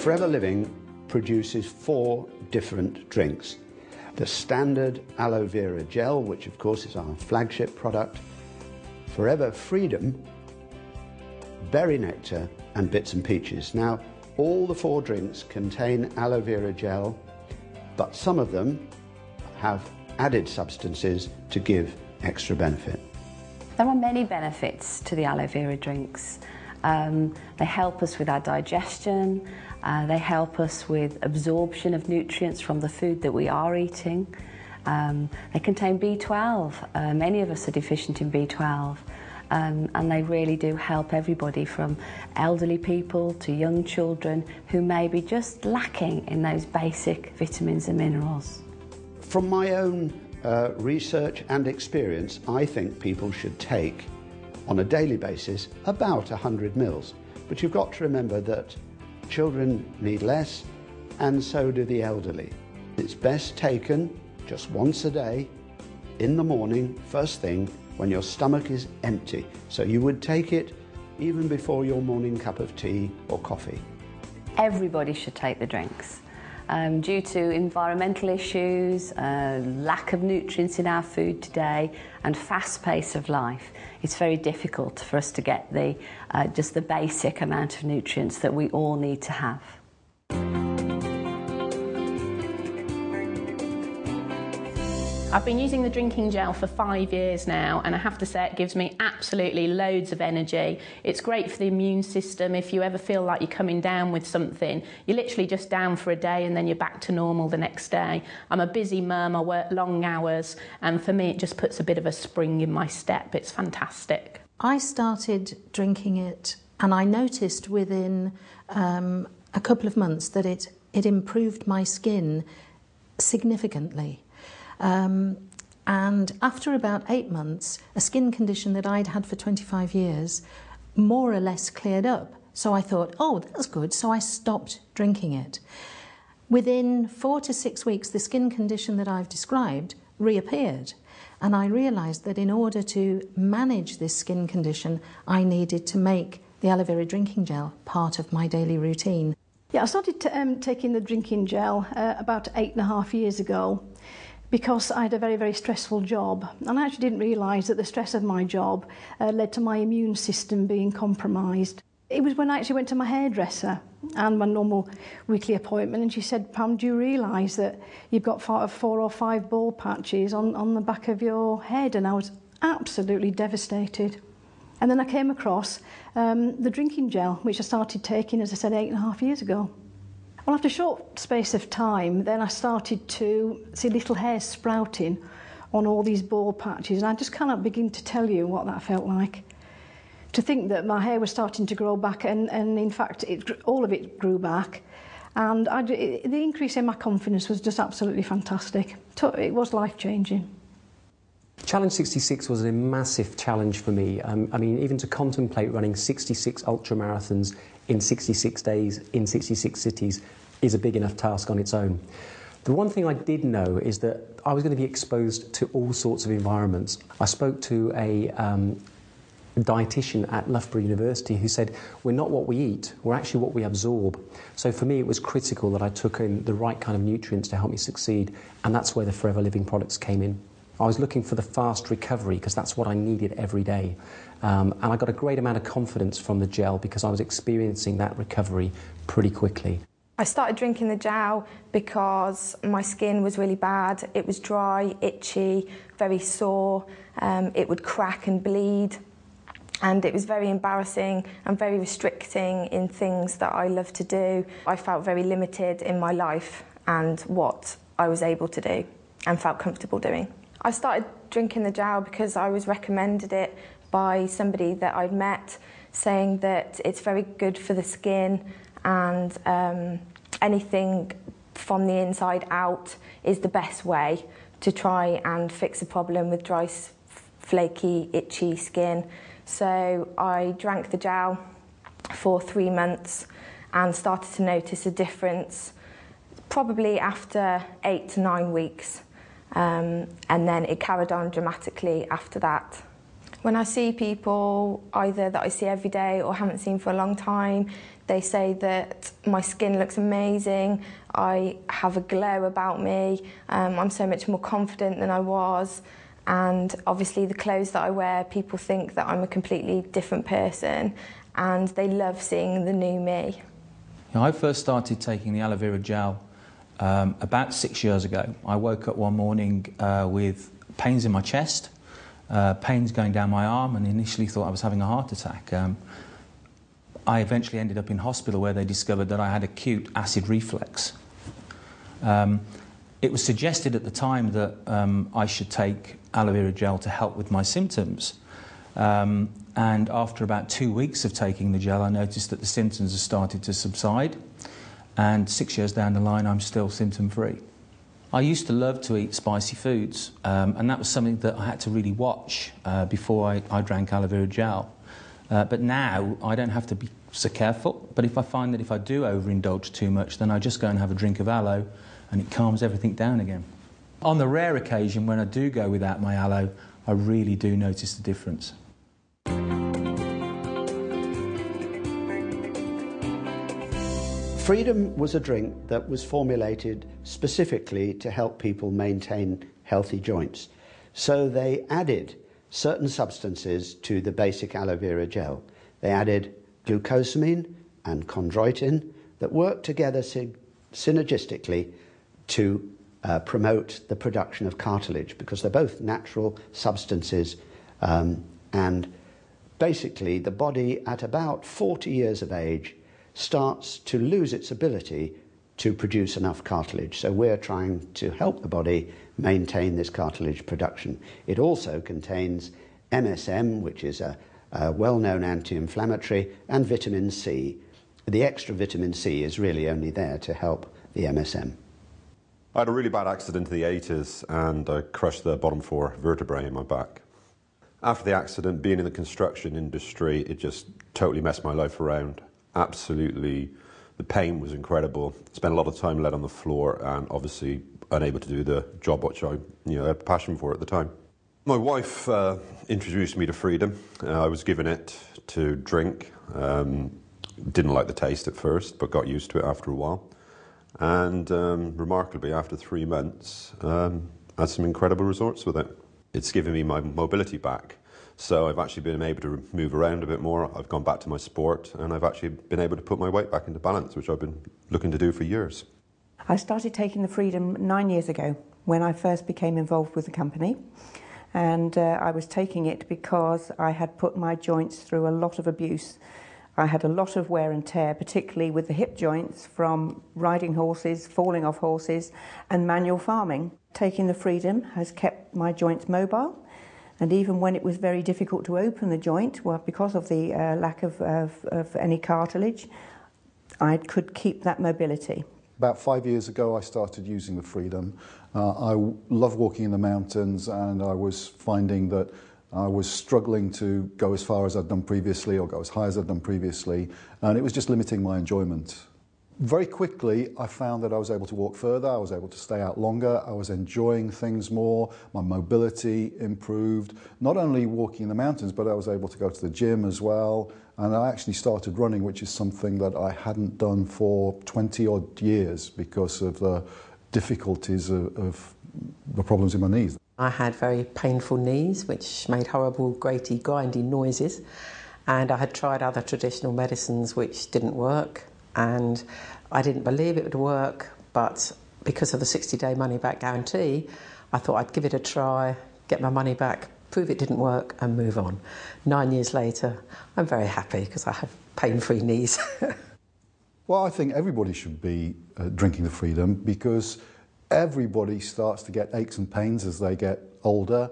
Forever Living produces 4 different drinks. The standard Aloe Vera Gel, which of course is our flagship product, Forever Freedom, Berry Nectar and Bits and Peaches. Now, all the 4 drinks contain aloe vera gel, but some of them have added substances to give extra benefit. There are many benefits to the aloe vera drinks. They help us with our digestion, they help us with absorption of nutrients from the food that we are eating. They contain B12. Many of us are deficient in B12. And they really do help everybody from elderly people to young children who may be just lacking in those basic vitamins and minerals. From my own research and experience, I think people should take on a daily basis about 100 mils. But you've got to remember that children need less, and so do the elderly. It's best taken just once a day, in the morning, first thing, when your stomach is empty. So you would take it even before your morning cup of tea or coffee. Everybody should take the drinks. Due to environmental issues, lack of nutrients in our food today, and fast pace of life, it's very difficult for us to get just the basic amount of nutrients that we all need to have. I've been using the drinking gel for 5 years now, and I have to say it gives me absolutely loads of energy. It's great for the immune system. If you ever feel like you're coming down with something, you're literally just down for a day and then you're back to normal the next day. I'm a busy mum, I work long hours, and for me it just puts a bit of a spring in my step. It's fantastic. I started drinking it and I noticed within a couple of months that it improved my skin significantly. And after about 8 months, a skin condition that I'd had for 25 years more or less cleared up. So I thought, oh, that's good. So I stopped drinking it. Within 4 to 6 weeks, the skin condition that I've described reappeared. And I realised that in order to manage this skin condition, I needed to make the aloe vera drinking gel part of my daily routine. Yeah, I started taking the drinking gel about 8.5 years ago, because I had a very, very stressful job. And I actually didn't realise that the stress of my job led to my immune system being compromised. It was when I actually went to my hairdresser and my normal weekly appointment, and she said, Pam, do you realise that you've got 4 or 5 bald patches on the back of your head? And I was absolutely devastated. And then I came across the drinking gel, which I started taking, as I said, 8.5 years ago. Well, after a short space of time, then I started to see little hairs sprouting on all these bald patches, and I just cannot begin to tell you what that felt like. To think that my hair was starting to grow back, and in fact, all of it grew back, and the increase in my confidence was just absolutely fantastic. It was life-changing. Challenge 66 was a massive challenge for me. I mean, even to contemplate running 66 ultramarathons in 66 days in 66 cities is a big enough task on its own. The one thing I did know is that I was going to be exposed to all sorts of environments. I spoke to a dietitian at Loughborough University who said, we're not what we eat, we're actually what we absorb. So for me it was critical that I took in the right kind of nutrients to help me succeed, and that's where the Forever Living products came in. I was looking for the fast recovery because that's what I needed every day. And I got a great amount of confidence from the gel because I was experiencing that recovery pretty quickly. I started drinking the gel because my skin was really bad. It was dry, itchy, very sore. It would crack and bleed. And it was very embarrassing and very restricting in things that I love to do. I felt very limited in my life and what I was able to do and felt comfortable doing. I started drinking the gel because I was recommended it by somebody that I'd met, saying that it's very good for the skin, and anything from the inside out is the best way to try and fix a problem with dry, flaky, itchy skin. So I drank the gel for 3 months and started to notice a difference probably after 8 to 9 weeks. And then it carried on dramatically after that. When I see people either that I see every day or haven't seen for a long time, they say that my skin looks amazing, I have a glow about me, I'm so much more confident than I was, and obviously the clothes that I wear, people think that I'm a completely different person, and they love seeing the new me. I first started taking the aloe vera gel about 6 years ago. I woke up one morning with pains in my chest, pains going down my arm, and initially thought I was having a heart attack. I eventually ended up in hospital where they discovered that I had acute acid reflux. It was suggested at the time that I should take aloe vera gel to help with my symptoms. And after about 2 weeks of taking the gel, I noticed that the symptoms had started to subside. And 6 years down the line, I'm still symptom-free. I used to love to eat spicy foods, and that was something that I had to really watch before I drank aloe vera gel. But now, I don't have to be so careful. But if I find that if I do overindulge too much, then I just go and have a drink of aloe, and it calms everything down again. On the rare occasion when I do go without my aloe, I really do notice the difference. Freedom was a drink that was formulated specifically to help people maintain healthy joints. So they added certain substances to the basic aloe vera gel. They added glucosamine and chondroitin that work together synergistically to promote the production of cartilage, because they're both natural substances, and basically the body at about 40 years of age starts to lose its ability to produce enough cartilage. So we're trying to help the body maintain this cartilage production. It also contains MSM, which is a well-known anti-inflammatory, and vitamin C. The extra vitamin C is really only there to help the MSM. I had a really bad accident in the 80s and I crushed the bottom 4 vertebrae in my back. After the accident, being in the construction industry, it just totally messed my life around. Absolutely, the pain was incredible. Spent a lot of time laid on the floor and obviously unable to do the job which I had a passion for at the time. My wife introduced me to Freedom. I was given it to drink. Didn't like the taste at first, but got used to it after a while. And remarkably, after 3 months, had some incredible results with it. It's given me my mobility back. So I've actually been able to move around a bit more. I've gone back to my sport, and I've actually been able to put my weight back into balance, which I've been looking to do for years. I started taking the Freedom 9 years ago when I first became involved with the company. And I was taking it because I had put my joints through a lot of abuse. I had a lot of wear and tear, particularly with the hip joints from riding horses, falling off horses, and manual farming. Taking the Freedom has kept my joints mobile, and even when it was very difficult to open the joint, well, because of the lack of any cartilage, I could keep that mobility. About 5 years ago, I started using the Freedom. I love walking in the mountains, and I was finding that I was struggling to go as far as I'd done previously or go as high as I'd done previously, and it was just limiting my enjoyment. Very quickly, I found that I was able to walk further, I was able to stay out longer, I was enjoying things more, my mobility improved, not only walking in the mountains, but I was able to go to the gym as well, and I actually started running, which is something that I hadn't done for 20-odd years because of the difficulties of the problems in my knees. I had very painful knees, which made horrible, graty, grindy noises, and I had tried other traditional medicines which didn't work, and I didn't believe it would work, but because of the 60-day money-back guarantee, I thought I'd give it a try, get my money back, prove it didn't work, and move on. 9 years later, I'm very happy because I have pain-free knees. Well, I think everybody should be drinking the Freedom because everybody starts to get aches and pains as they get older.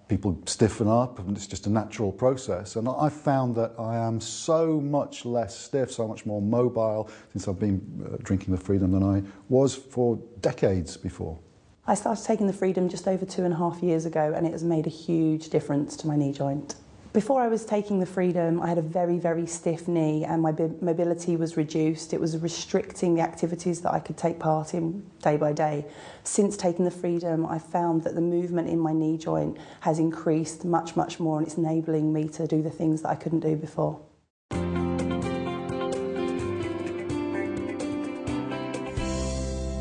People stiffen up, and it's just a natural process. And I found that I am so much less stiff, so much more mobile since I've been drinking the Freedom than I was for decades before. I started taking the Freedom just over 2.5 years ago, and it has made a huge difference to my knee joint. Before I was taking the Freedom, I had a very, very stiff knee and my mobility was reduced. It was restricting the activities that I could take part in day by day. Since taking the Freedom, I found that the movement in my knee joint has increased much, much more, and it's enabling me to do the things that I couldn't do before.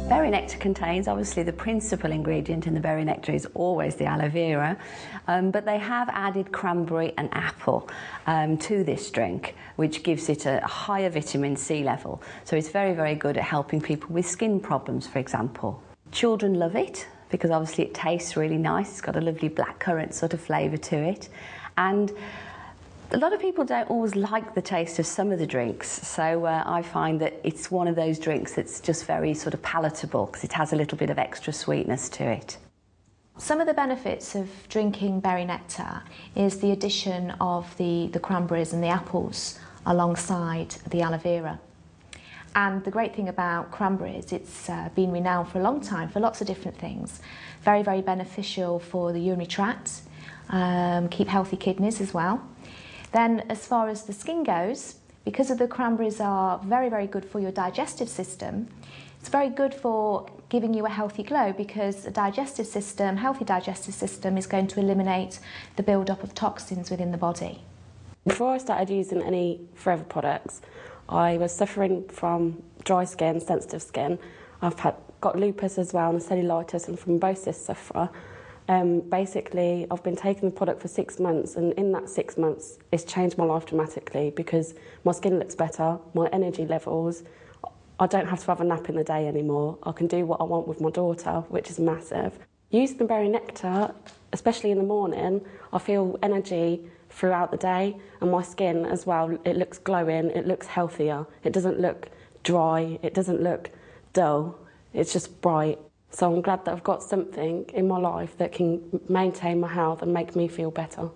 Berry nectar contains, obviously the principal ingredient in the berry nectar is always the aloe vera, but they have added cranberry and apple to this drink, which gives it a higher vitamin C level. So it's very, very good at helping people with skin problems, for example. Children love it because obviously it tastes really nice. It's got a lovely blackcurrant sort of flavour to it. And a lot of people don't always like the taste of some of the drinks, so I find that it's one of those drinks that's just very sort of palatable because it has a little bit of extra sweetness to it. Some of the benefits of drinking berry nectar is the addition of the cranberries and the apples alongside the aloe vera. And the great thing about cranberries, it's been renowned for a long time for lots of different things. Very, very beneficial for the urinary tract, keep healthy kidneys as well. Then as far as the skin goes, because the cranberries are very, very good for your digestive system, it's very good for giving you a healthy glow because a digestive system, healthy digestive system, is going to eliminate the build-up of toxins within the body. Before I started using any forever products, I was suffering from dry skin, sensitive skin. I've got lupus as well and cellulitis and thrombosis sufferer. Basically, I've been taking the product for 6 months, and in that 6 months, it's changed my life dramatically because my skin looks better, my energy levels. I don't have to have a nap in the day anymore. I can do what I want with my daughter, which is massive. Using the berry nectar, especially in the morning, I feel energy throughout the day, and my skin as well, it looks glowing, it looks healthier. It doesn't look dry, it doesn't look dull, it's just bright. So I'm glad that I've got something in my life that can maintain my health and make me feel better.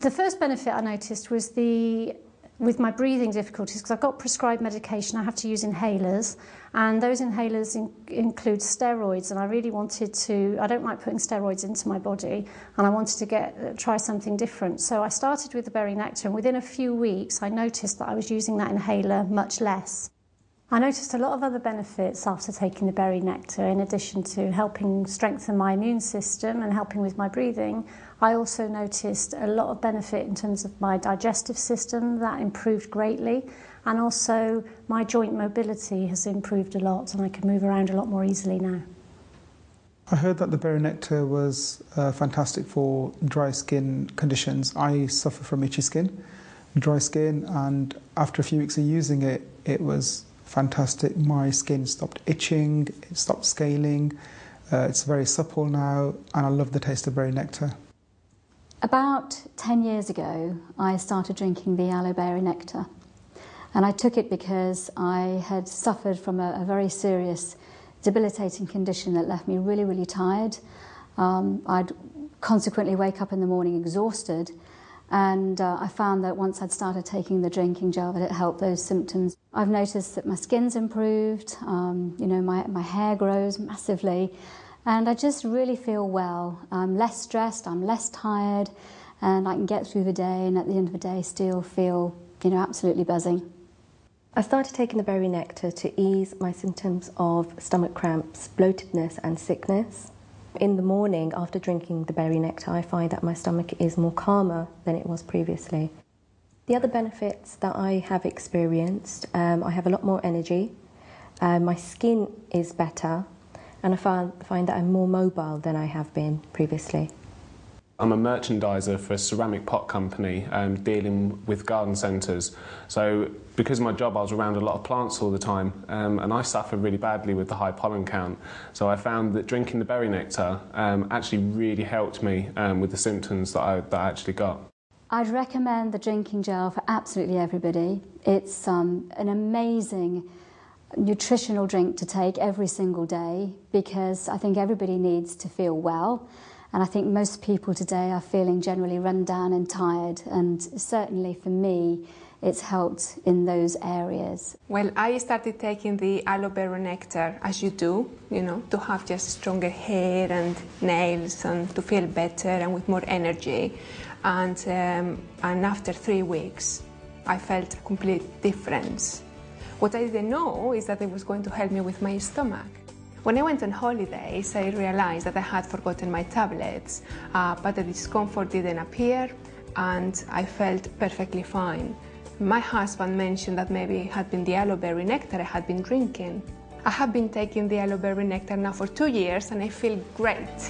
The first benefit I noticed was with my breathing difficulties, because I've got prescribed medication, I have to use inhalers, and those inhalers include steroids, and I really wanted to, I don't like putting steroids into my body, and I wanted to try something different. So I started with the berry nectar, and within a few weeks I noticed that I was using that inhaler much less. I noticed a lot of other benefits after taking the berry nectar. In addition to helping strengthen my immune system and helping with my breathing, I also noticed a lot of benefit in terms of my digestive system. That improved greatly, and also my joint mobility has improved a lot, and I can move around a lot more easily now. I heard that the berry nectar was fantastic for dry skin conditions. I suffer from itchy skin, dry skin, and after a few weeks of using it, it was fantastic. My skin stopped itching, it stopped scaling, it's very supple now, and I love the taste of berry nectar. About 10 years ago, I started drinking the aloe berry nectar, and I took it because I had suffered from a very serious debilitating condition that left me really, really tired. I'd consequently wake up in the morning exhausted, and I found that once I'd started taking the drinking gel that it helped those symptoms. I've noticed that my skin's improved, you know, my hair grows massively, and I just really feel well. I'm less stressed, I'm less tired, and I can get through the day, and at the end of the day still feel, you know, absolutely buzzing. I started taking the berry nectar to ease my symptoms of stomach cramps, bloatedness and sickness. In the morning, after drinking the berry nectar, I find that my stomach is more calmer than it was previously. The other benefits that I have experienced, I have a lot more energy, my skin is better, and I find that I'm more mobile than I have been previously. I'm a merchandiser for a ceramic pot company dealing with garden centres. So because of my job I was around a lot of plants all the time and I suffer really badly with the high pollen count. So I found that drinking the berry nectar actually really helped me with the symptoms that I actually got. I'd recommend the drinking gel for absolutely everybody. It's an amazing nutritional drink to take every single day because I think everybody needs to feel well. And I think most people today are feeling generally run down and tired, and certainly for me, it's helped in those areas. Well, I started taking the aloe vera nectar, as you do, you know, to have just stronger hair and nails and to feel better and with more energy. And after 3 weeks, I felt a complete difference. What I didn't know is that it was going to help me with my stomach. When I went on holidays, I realized that I had forgotten my tablets, but the discomfort didn't appear and I felt perfectly fine. My husband mentioned that maybe it had been the aloe berry nectar I had been drinking. I have been taking the aloe berry nectar now for 2 years and I feel great.